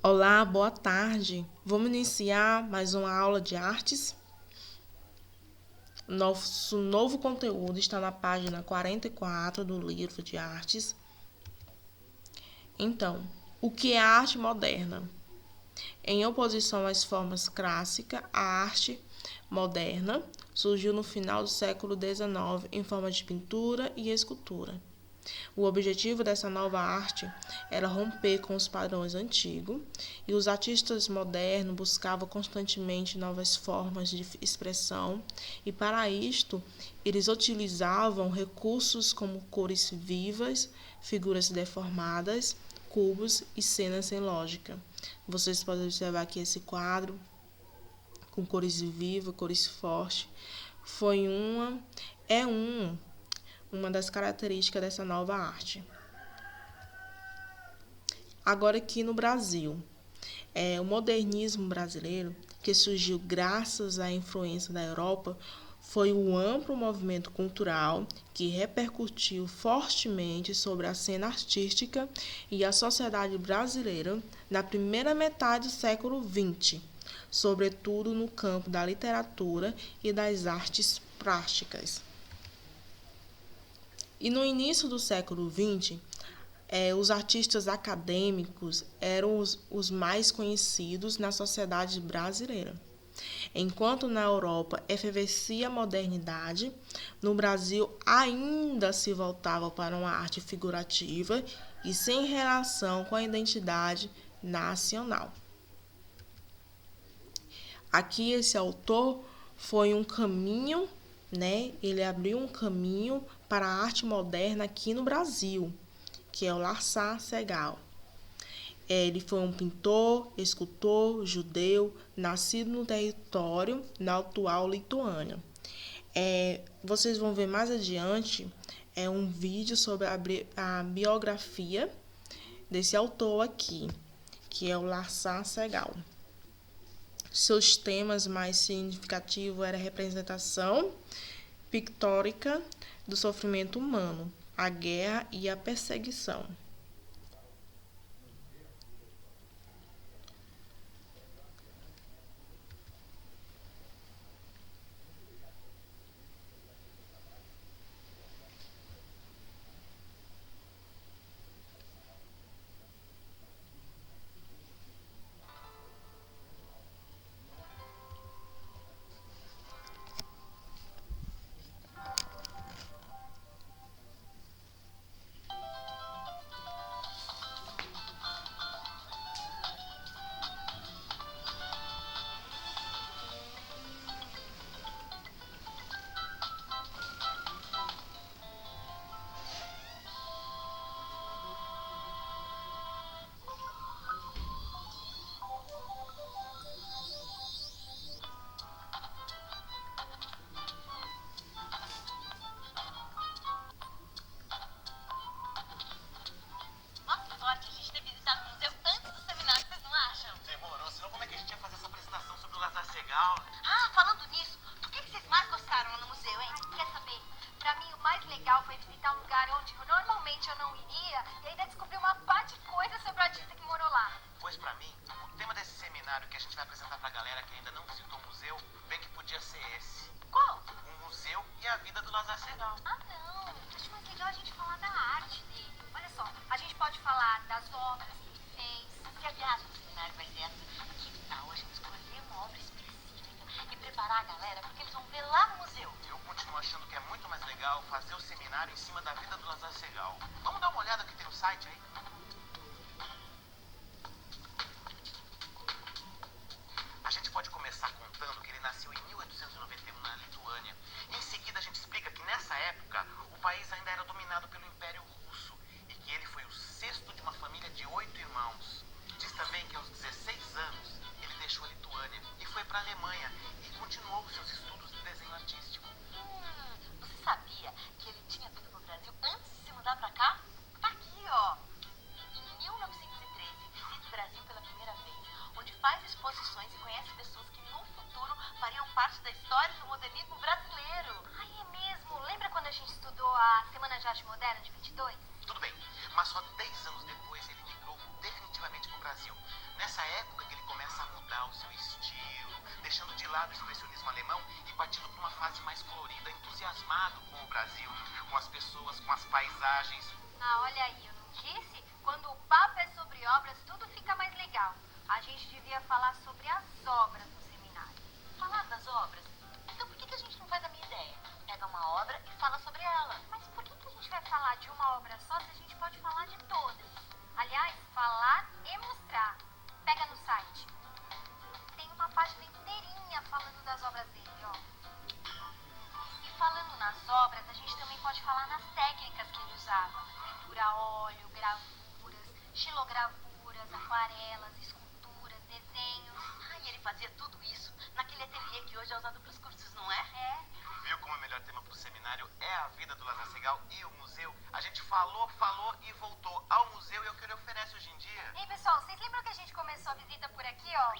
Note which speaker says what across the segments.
Speaker 1: Olá, boa tarde. Vamos iniciar mais uma aula de artes. Nosso novo conteúdo está na página 44 do livro de artes. Então, o que é a arte moderna? Em oposição às formas clássicas, a arte moderna surgiu no final do século XIX em forma de pintura e escultura. O objetivo dessa nova arte era romper com os padrões antigos, e os artistas modernos buscavam constantemente novas formas de expressão, e para isto eles utilizavam recursos como cores vivas, figuras deformadas, cubos e cenas sem lógica. Vocês podem observar aqui esse quadro com cores vivas, cores fortes. Foi uma das características dessa nova arte. Agora aqui no Brasil, o modernismo brasileiro, que surgiu graças à influência da Europa, foi um amplo movimento cultural que repercutiu fortemente sobre a cena artística e a sociedade brasileira na primeira metade do século XX, sobretudo no campo da literatura e das artes plásticas. E no início do século XX, os artistas acadêmicos eram os mais conhecidos na sociedade brasileira. Enquanto na Europa efervescia a modernidade, no Brasil ainda se voltava para uma arte figurativa e sem relação com a identidade nacional. Aqui esse autor foi um caminho, ele abriu um caminho para a arte moderna aqui no Brasil, que é o Lázaro Segall. Ele foi um pintor, escultor judeu, nascido no território na atual Lituânia. Vocês vão ver mais adiante um vídeo sobre a biografia desse autor aqui, que é o Lázaro Segall. Seus temas mais significativos eram a representação pictórica do sofrimento humano, a guerra e a perseguição.
Speaker 2: Falando nisso, o que vocês mais gostaram lá no museu, hein? Quer saber? Pra mim, o mais legal foi visitar um lugar onde normalmente eu não iria e ainda descobri uma parte de coisa sobre o artista que morou lá.
Speaker 3: Pois pra mim, o tema desse seminário que a gente vai apresentar pra galera que ainda não visitou o museu, bem que podia ser esse.
Speaker 2: Qual?
Speaker 3: O museu e a vida do Lázaro Segall.
Speaker 2: Ah, não. Acho mais legal a gente falar da arte dele. Olha só, a gente pode falar das obras que ele fez. Se a viagem do seminário vai ser essa, que tal a gente escolher uma obra específica e preparar a galera porque eles vão ver lá no museu?
Speaker 3: Eu continuo achando que é muito mais legal fazer o seminário em cima da vida do Lázaro Segall. Vamos dar uma olhada que tem no site aí? A gente pode começar contando que ele nasceu em 1891 na Lituânia. Em seguida a gente explica que nessa época o país ainda era dominado pelo Império Russo e que ele foi o sexto de uma família de 8 irmãos. Diz também que aos 16 anos ele deixou a Lituânia e foi para a Alemanha e continuou seus estudos de desenho artístico.
Speaker 2: Você sabia que ele tinha vindo pro Brasil antes de se mudar pra cá? Tá aqui, ó. Em 1913, visita o Brasil pela primeira vez, onde faz exposições e conhece pessoas que no futuro fariam parte da história do modernismo brasileiro. Ai, é mesmo. Lembra quando a gente estudou a Semana de Arte Moderna de 22?
Speaker 3: Tudo bem, mas só 10 anos depois ele migrou definitivamente para o Brasil. Nessa
Speaker 2: gente devia falar sobre as obras no seminário. Falar das obras? Então por que a gente não faz a minha ideia? Pega uma obra e fala sobre ela. Mas por que a gente vai falar de uma obra só se a gente pode falar de todas? Aliás, falar e mostrar. Pega no site. Tem uma página inteirinha falando das obras dele, ó. E falando nas obras, a gente também pode falar nas técnicas que ele usava. Pintura a óleo, gravuras, xilogravuras, aquarelas, esculturas, desenhos.
Speaker 3: E ele fazia tudo isso naquele ateliê que hoje é usado para os cursos, não é?
Speaker 2: É.
Speaker 3: Viu como o melhor tema para o seminário é a vida do Lázaro Segall e o museu? A gente falou e voltou ao museu e é o que ele oferece hoje em dia.
Speaker 2: Ei, pessoal, vocês lembram que a gente começou a visita por aqui, ó?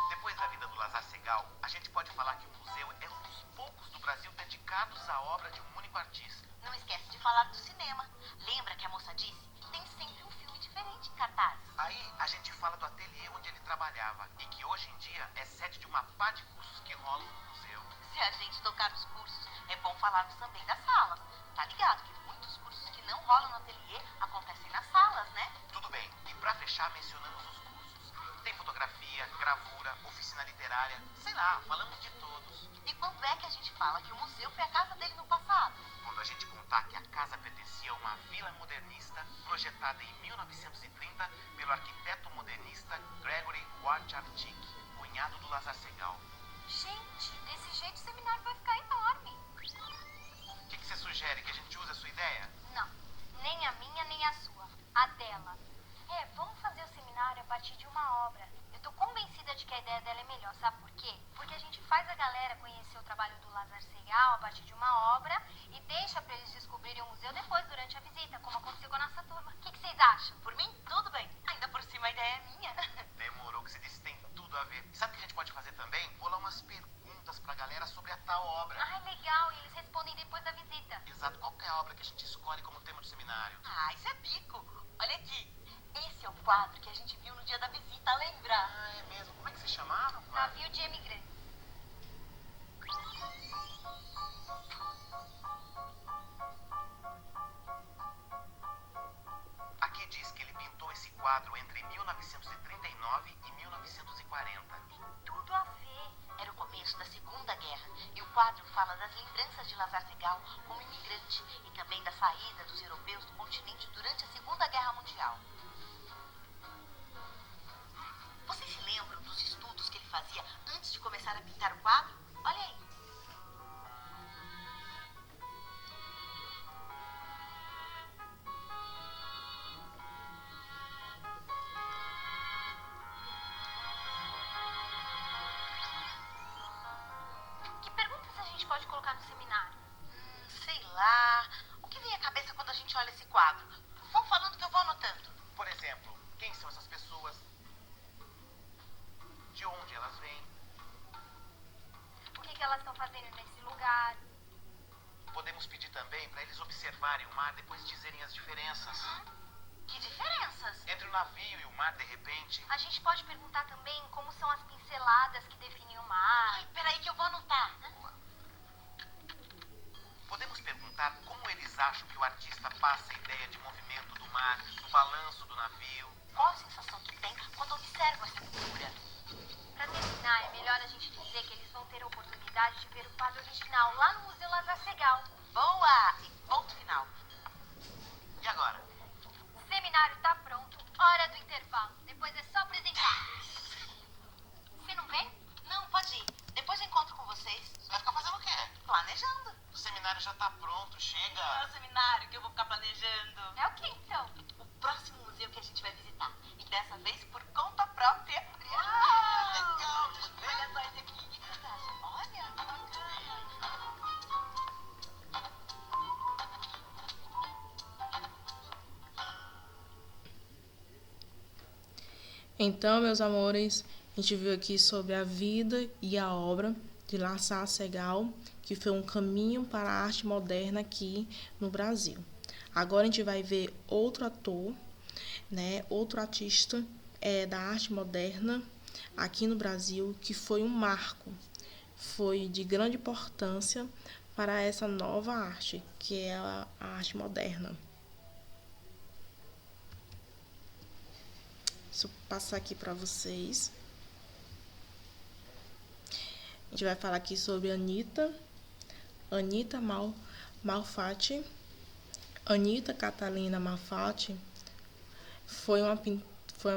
Speaker 3: Depois da vida do Lázaro Segall, a gente pode falar que o museu é um dos poucos do Brasil dedicados à obra de um único artista.
Speaker 2: Não esquece de falar do cinema. Lembra que a moça disse? Tem sempre um filme diferente em cartaz.
Speaker 3: Aí a gente fala do ateliê onde ele trabalhava e que hoje em dia é sede de uma pá de cursos que rolam no museu.
Speaker 2: Se a gente tocar nos cursos, é bom falarmos também das salas. Tá ligado que muitos cursos que não rolam no ateliê acontecem nas salas, né?
Speaker 3: Tudo bem, e pra fechar mencionamos os cursos. Tem fotografia, gravura, oficina literária, sei lá, falamos de todos.
Speaker 2: E quando é que a gente fala que o museu foi a casa dele no passado?
Speaker 3: Quando a gente contar que a casa pertencia a uma vila modernista projetada em 1930 pelo arquiteto modernista Gregory Ward Artick, cunhado do Lázaro Segall.
Speaker 2: Gente, desse jeito o seminário vai ficar enorme.
Speaker 3: O que você sugere? Que a gente use a sua ideia?
Speaker 2: Não, nem a minha nem a sua, a dela. Vamos fazer o seminário a partir de uma obra. Eu tô convencida de que a ideia dela é melhor, sabe por quê? Porque a gente faz a galera conhecer o trabalho do Lázaro Segall a partir de uma obra e deixa pra eles descobrirem o museu depois, durante a visita, como aconteceu com a nossa turma. O que vocês acham? Por mim, tudo bem. Ainda por cima a ideia é minha.
Speaker 3: Demorou, que você disse, tem tudo a ver. E sabe o que a gente pode fazer também? Bolar umas perguntas pra galera sobre a tal obra.
Speaker 2: Ai, legal, e eles respondem depois da visita.
Speaker 3: Exato, qual que é a obra que a gente escolhe como tema do seminário?
Speaker 2: Isso é bico. Olha aqui, esse é o quadro que a gente viu no dia da visita, lembra?
Speaker 3: É mesmo, como é que se chamava?
Speaker 2: Navio de Imigrantes.
Speaker 3: Aqui diz que ele pintou esse quadro entre 1939 e 1940.
Speaker 2: Tem tudo a ver. Era o começo da Segunda Guerra e o quadro fala das lembranças de Lázaro Segall como imigrante e também da saída dos europeus do continente durante a Segunda Guerra Mundial. Vocês se lembram dos estudos que ele fazia antes de começar a pintar o quadro? Olha aí. Que perguntas a gente pode colocar no seminário?
Speaker 3: Sei lá. O que vem à cabeça quando a gente olha esse quadro? Vão falando que eu vou anotando. Por exemplo, quem são essas pessoas? De onde elas vêm?
Speaker 2: O que elas estão fazendo nesse lugar?
Speaker 3: Podemos pedir também para eles observarem o mar depois dizerem as diferenças.
Speaker 2: Que diferenças?
Speaker 3: Entre o navio e o mar, de repente.
Speaker 2: A gente pode perguntar também como são as pinceladas que definem o mar. Ai, peraí que eu vou anotar.
Speaker 3: Podemos perguntar como eles acham que o artista passa a ideia de movimento do mar, do balanço do navio.
Speaker 2: Qual a sensação que tem quando observam essa pintura? Para terminar, é melhor a gente dizer que eles vão ter a oportunidade de ver o quadro original lá no Museu Lázaro Segall.
Speaker 3: Boa! E ponto final. E agora?
Speaker 2: O seminário tá pronto, hora do intervalo. Depois é só apresentar. Você não vem?
Speaker 3: Não, pode ir. Depois eu encontro com vocês. Você vai ficar fazendo o quê?
Speaker 2: Planejando.
Speaker 3: O seminário já tá pronto, chega.
Speaker 2: É o seminário que eu vou ficar planejando. É o que então?
Speaker 3: O próximo museu que a gente vai visitar. E dessa vez por conta própria.
Speaker 2: Legal! Olha só esse aqui. Olha, bacana.
Speaker 1: Então, meus amores, a gente viu aqui sobre a vida e a obra de Lázaro Segall, que foi um caminho para a arte moderna aqui no Brasil. Agora a gente vai ver outro ator, né, outro artista da arte moderna aqui no Brasil, que foi um marco. foi de grande importância para essa nova arte, que é a arte moderna. Deixa eu passar aqui para vocês. A gente vai falar aqui sobre Anita Malfatti. Anita Catalina Malfatti foi uma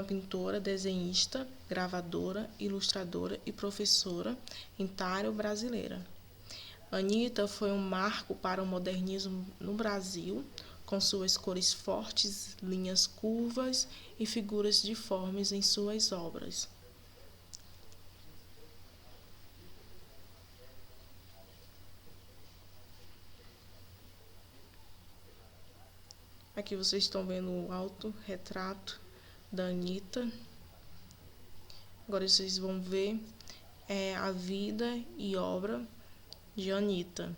Speaker 1: pintora, desenhista, gravadora, ilustradora e professora italo-brasileira. Anita foi um marco para o modernismo no Brasil, com suas cores fortes, linhas curvas e figuras deformes em suas obras. Aqui vocês estão vendo o autorretrato da Anita. Agora vocês vão ver a vida e obra de Anita.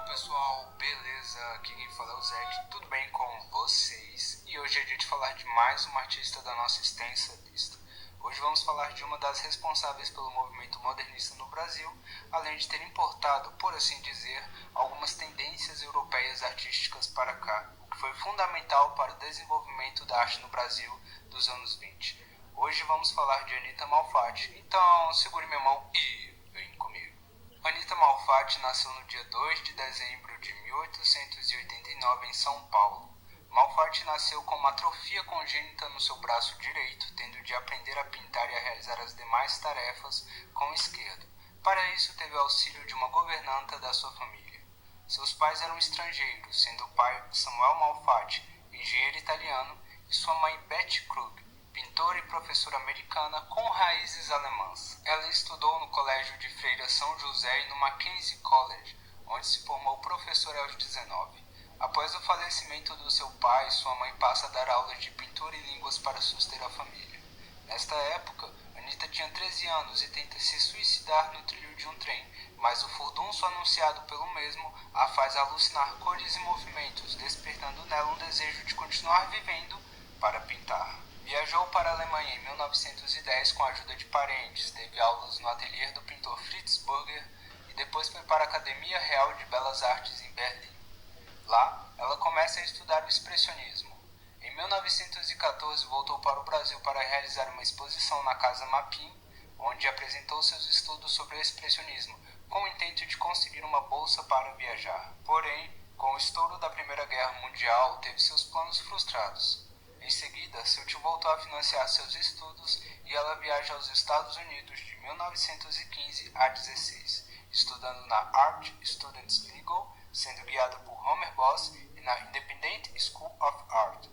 Speaker 4: Pessoal, beleza? Aqui quem fala é o Zé, tudo bem com vocês? E hoje é dia de falar de mais uma artista da nossa extensa lista. Hoje vamos falar de uma das responsáveis pelo movimento modernista no Brasil, além de ter importado, por assim dizer, algumas tendências europeias artísticas para cá, o que foi fundamental para o desenvolvimento da arte no Brasil dos anos 20. Hoje vamos falar de Anita Malfatti, então segure minha mão e vem comigo. Anita Malfatti nasceu no dia 2 de dezembro de 1889 em São Paulo. Malfatti nasceu com uma atrofia congênita no seu braço direito, tendo de aprender a pintar e a realizar as demais tarefas com o esquerdo. Para isso, teve auxílio de uma governanta da sua família. Seus pais eram estrangeiros, sendo o pai Samuel Malfatti, engenheiro italiano, e sua mãe Betty Krug, pintora e professora americana com raízes alemãs. Ela estudou no Colégio de Freira São José e no Mackenzie College, onde se formou professora aos 19. Após o falecimento do seu pai, sua mãe passa a dar aulas de pintura e línguas para suster a família. Nesta época, Anita tinha 13 anos e tenta se suicidar no trilho de um trem, mas o furdunço anunciado pelo mesmo a faz alucinar cores e movimentos, despertando nela um desejo de continuar vivendo para pintar. Viajou para a Alemanha em 1910 com a ajuda de parentes, teve aulas no ateliê do pintor Fritz Burger e depois foi para a Academia Real de Belas Artes em Berlim. Lá, ela começa a estudar o expressionismo. Em 1914, voltou para o Brasil para realizar uma exposição na Casa Mapim, onde apresentou seus estudos sobre o expressionismo, com o intento de conseguir uma bolsa para viajar. Porém, com o estouro da Primeira Guerra Mundial, teve seus planos frustrados. Em seguida, seu tio voltou a financiar seus estudos e ela viaja aos Estados Unidos de 1915 a 16, estudando na Art Students Legal, sendo guiada por Homer Boss e na Independent School of Art.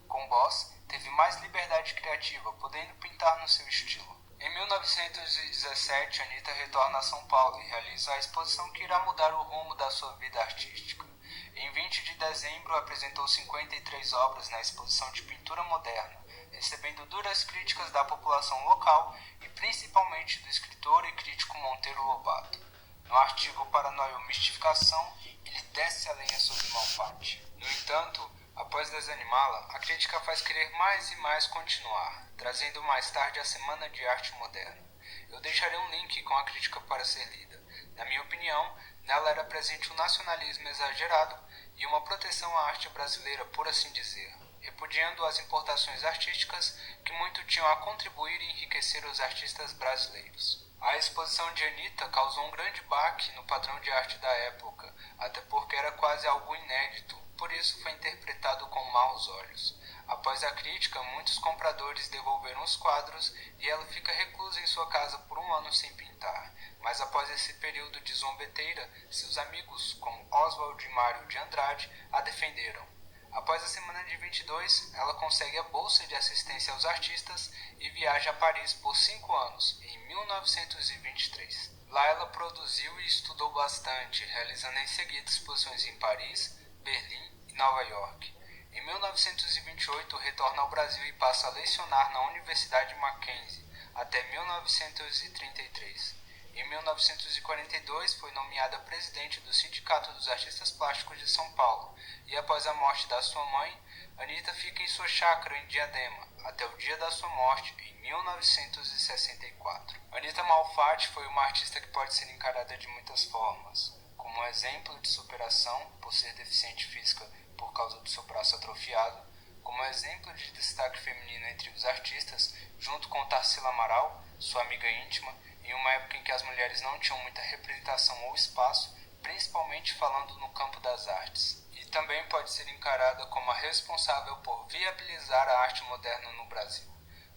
Speaker 4: Com Boss, teve mais liberdade criativa, podendo pintar no seu estilo. Em 1917, Anita retorna a São Paulo e realiza a exposição que irá mudar o rumo da sua vida artística. Em 20 de dezembro, apresentou 53 obras na exposição de pintura moderna, recebendo duras críticas da população local e principalmente do escritor e crítico Monteiro Lobato. No artigo Paranoia ou Mistificação, ele desce a lenha sobre Malfatti. No entanto, após desanimá-la, a crítica faz querer mais e mais continuar, trazendo mais tarde a Semana de Arte Moderna. Eu deixarei um link com a crítica para ser lida. Na minha opinião, nela era presente um nacionalismo exagerado e uma proteção à arte brasileira, por assim dizer, repudiando as importações artísticas que muito tinham a contribuir e enriquecer os artistas brasileiros. A exposição de Anita causou um grande baque no padrão de arte da época, até porque era quase algo inédito, por isso foi interpretado com maus olhos. Após a crítica, muitos compradores devolveram os quadros e ela fica reclusa em sua casa por um ano sem pintar. Mas após esse período de zombeteira, seus amigos, como Oswald e Mário de Andrade, a defenderam. Após a semana de 22, ela consegue a bolsa de assistência aos artistas e viaja a Paris por 5 anos, em 1923. Lá ela produziu e estudou bastante, realizando em seguida exposições em Paris, Berlim e Nova York. Em 1928, retorna ao Brasil e passa a lecionar na Universidade Mackenzie, até 1933. Em 1942, foi nomeada presidente do Sindicato dos Artistas Plásticos de São Paulo, e após a morte da sua mãe, Anitta fica em sua chácara em Diadema, até o dia da sua morte, em 1964. Anitta Malfatti foi uma artista que pode ser encarada de muitas formas, como um exemplo de superação por ser deficiente física por causa do seu braço atrofiado, como exemplo de destaque feminino entre os artistas, junto com Tarsila Amaral, sua amiga íntima, em uma época em que as mulheres não tinham muita representação ou espaço, principalmente falando no campo das artes. E também pode ser encarada como a responsável por viabilizar a arte moderna no Brasil.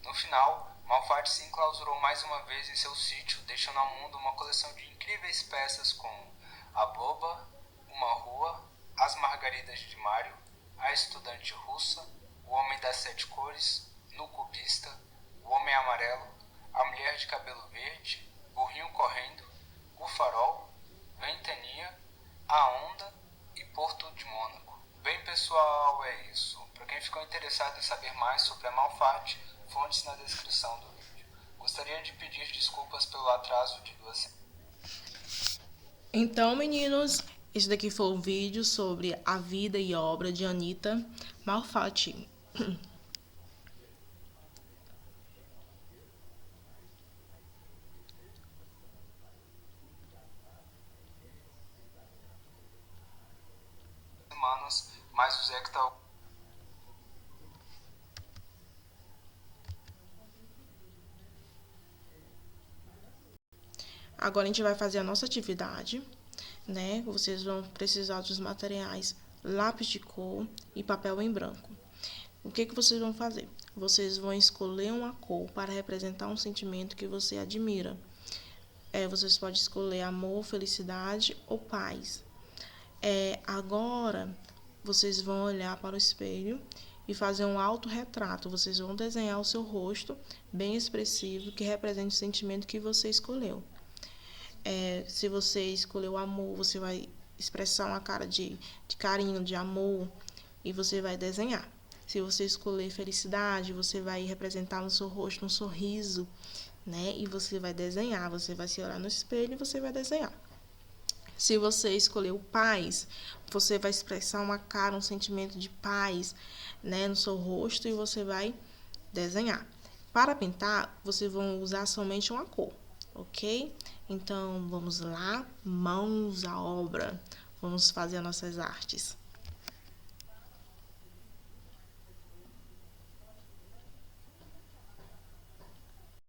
Speaker 4: No final, Malfatti se enclausurou mais uma vez em seu sítio, deixando ao mundo uma coleção de incríveis peças como A Boba, Uma Rua, As Margaridas de Mário, A Estudante Russa, O Homem das Sete Cores, No Cubista, O Homem Amarelo, A Mulher de Cabelo Verde, Burrinho Correndo, O Farol, Ventania, A Onda e Porto de Mônaco. Bem, pessoal, é isso. Para quem ficou interessado em saber mais sobre a Malfatti, fontes na descrição do vídeo. Gostaria de pedir desculpas pelo atraso de 2 semanas.
Speaker 1: Então, meninos, esse daqui foi um vídeo sobre a vida e obra de Anitta Malfatti.
Speaker 4: Mas o Zé que tá...
Speaker 1: Agora a gente vai fazer a nossa atividade, né? Vocês vão precisar dos materiais lápis de cor e papel em branco. O que vocês vão fazer? Vocês vão escolher uma cor para representar um sentimento que você admira. Vocês podem escolher amor, felicidade ou paz. Agora, vocês vão olhar para o espelho e fazer um autorretrato. Vocês vão desenhar o seu rosto bem expressivo que represente o sentimento que você escolheu. Se você escolheu amor, você vai expressar uma cara de carinho, de amor, e você vai desenhar. Se você escolher felicidade, você vai representar no seu rosto um sorriso, né? E você vai desenhar, você vai se olhar no espelho e você vai desenhar. Se você escolheu paz, você vai expressar uma cara, um sentimento de paz, né, no seu rosto e você vai desenhar. Para pintar, vocês vão usar somente uma cor, ok? Então, vamos lá, mãos à obra. Vamos fazer as nossas artes.